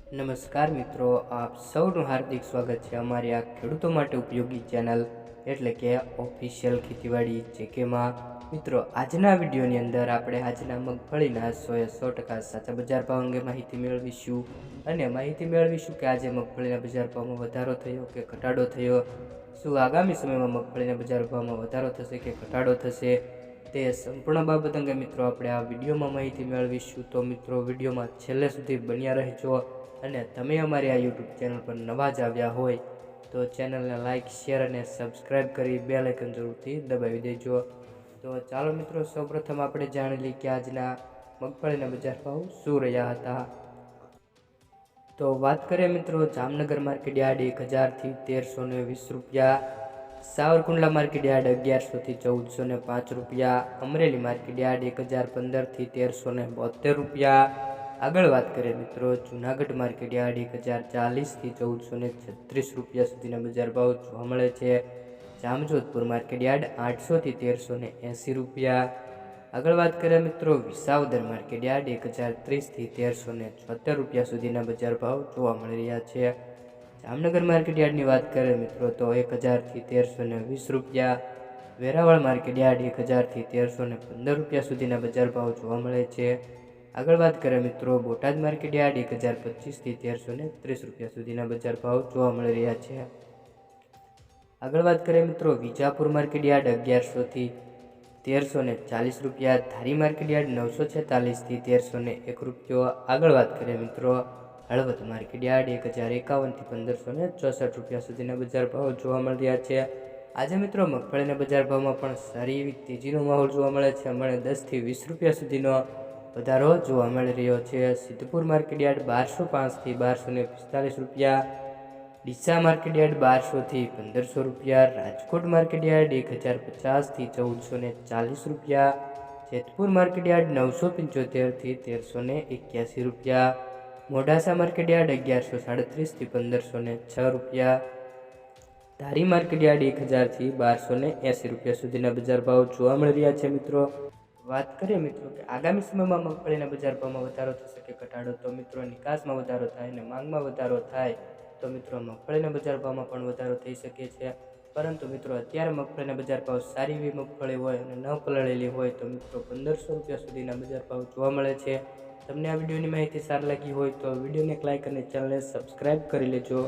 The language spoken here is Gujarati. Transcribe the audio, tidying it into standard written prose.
નમસ્કાર મિત્રો, આપ સૌનું હાર્દિક સ્વાગત છે અમારી આ ખેડૂતો માટે ઉપયોગી ચેનલ એટલે કે ઓફિશિયલ ખેતીવાડી જેકેમાં. મિત્રો, આજના વિડીયોની અંદર આપણે આજના મગફળીના 100% સાચા બજાર ભાવ અંગે માહિતી મેળવીશું અને માહિતી મેળવીશું કે આજે મગફળીના બજાર ભાવમાં વધારો થયો કે ઘટાડો થયો, શું આગામી સમયમાં મગફળીના બજાર ભાવમાં વધારો થશે કે ઘટાડો થશે, તે સંપૂર્ણ બાબત અંગે મિત્રો આપણે આ વિડીયોમાં માહિતી મેળવીશું. તો મિત્રો, વિડીયોમાં છેલ્લે સુધી બન્યા રહેજો અને તમે અમારી આ યુટ્યુબ ચેનલ પર નવા જ આવ્યા હોય તો ચેનલને લાઇક, શેર અને સબસ્ક્રાઈબ કરી બેલ આઇકન જરૂરથી દબાવી દેજો. તો ચાલો મિત્રો, સૌપ્રથમ આપણે જાણી લઈએ કે આજના મગફળીના બજાર ભાવ શું રહ્યા હતા. તો વાત કરીએ મિત્રો, જામનગર માર્કેટ યાર્ડ 1000 થી 1320 રૂપિયા, સાવરકુંડલા માર્કેટ યાર્ડ 1100 થી 1405 રૂપિયા, અમરેલી માર્કેટ યાર્ડ 1015 થી 1372 રૂપિયા. આગળ વાત કરીએ મિત્રો, જૂનાગઢ માર્કેટ યાર્ડ 1040 થી 1436 રૂપિયા સુધીના બજાર ભાવ જોવા મળે છે. જામજોધપુર માર્કેટ યાર્ડ 800 થી 1380 રૂપિયા. આગળ વાત કરીએ મિત્રો, વિસાવદર માર્કેટ યાર્ડ 1030 થી 1376 રૂપિયા સુધીના બજાર ભાવ જોવા મળી રહ્યા છે. જામનગર માર્કેટ યાર્ડની વાત કરીએ મિત્રો તો 1000 થી 1320 રૂપિયા, વેરાવળ માર્કેટ યાર્ડ 1000 થી 1315 રૂપિયા સુધીના બજાર ભાવ જોવા મળે છે. આગળ વાત કરીએ મિત્રો, બોટાદ માર્કેટ યાર્ડ 1025 થી 1330 રૂપિયા સુધીના બજાર ભાવ જોવા મળી રહ્યા છે. આગળ વાત કરીએ મિત્રો, વિજાપુર માર્કેટ યાર્ડ 1100 થી 1340 રૂપિયા, ધારી માર્કેટ યાર્ડ 946 થી 1301 રૂપિયો. આગળ વાત કરીએ મિત્રો, હળવદ માર્કેટ યાર્ડ 1051 થી 1564 રૂપિયા સુધીના બજાર ભાવ જોવા મળી રહ્યા છે. આજે મિત્રો મગફળીના બજાર ભાવમાં પણ સારી એવી તેજીનો માહોલ જોવા મળે છે. હમણાં 10 થી 20 રૂપિયા સુધીનો વધારો જોવા મળી રહ્યો છે. સિદ્ધપુર માર્કેટ યાર્ડ 1205 થી 1245 રૂપિયા, ડીસા માર્કેટ યાર્ડ 1200 થી 1500 રૂપિયા, રાજકોટ માર્કેટ યાર્ડ 1050 થી 1440 રૂપિયા, જેતપુર માર્કેટ યાર્ડ 975 થી 1381 રૂપિયા, મોડાસા માર્કેટ યાર્ડ 1137 થી 1506 રૂપિયા, ધારી માર્કેટ યાર્ડ 1000 થી 1280 રૂપિયા સુધીના બજાર ભાવ જોવા મળી રહ્યા છે. મિત્રો, વાત કરીએ મિત્રો કે આગામી સમયમાં મગફળીના બજાર ભાવમાં વધારો થશે કે ઘટાડો, તો મિત્રો નિકાસમાં વધારો થાય અને માંગમાં વધારો થાય તો મિત્રો મગફળીના બજાર ભાવમાં પણ વધારો થઈ શકે છે. પરંતુ મિત્રો અત્યારે મગફળીના બજાર ભાવ સારી એવી મગફળી હોય અને ન પલળેલી હોય તો મિત્રો 1500 રૂપિયા સુધીના બજાર ભાવ જોવા મળે છે. તમને આ વિડીયોની માહિતી સારી લાગી હોય તો વિડીયોને લાઈક અને ચેનલને સબસ્ક્રાઈબ કરી લેજો.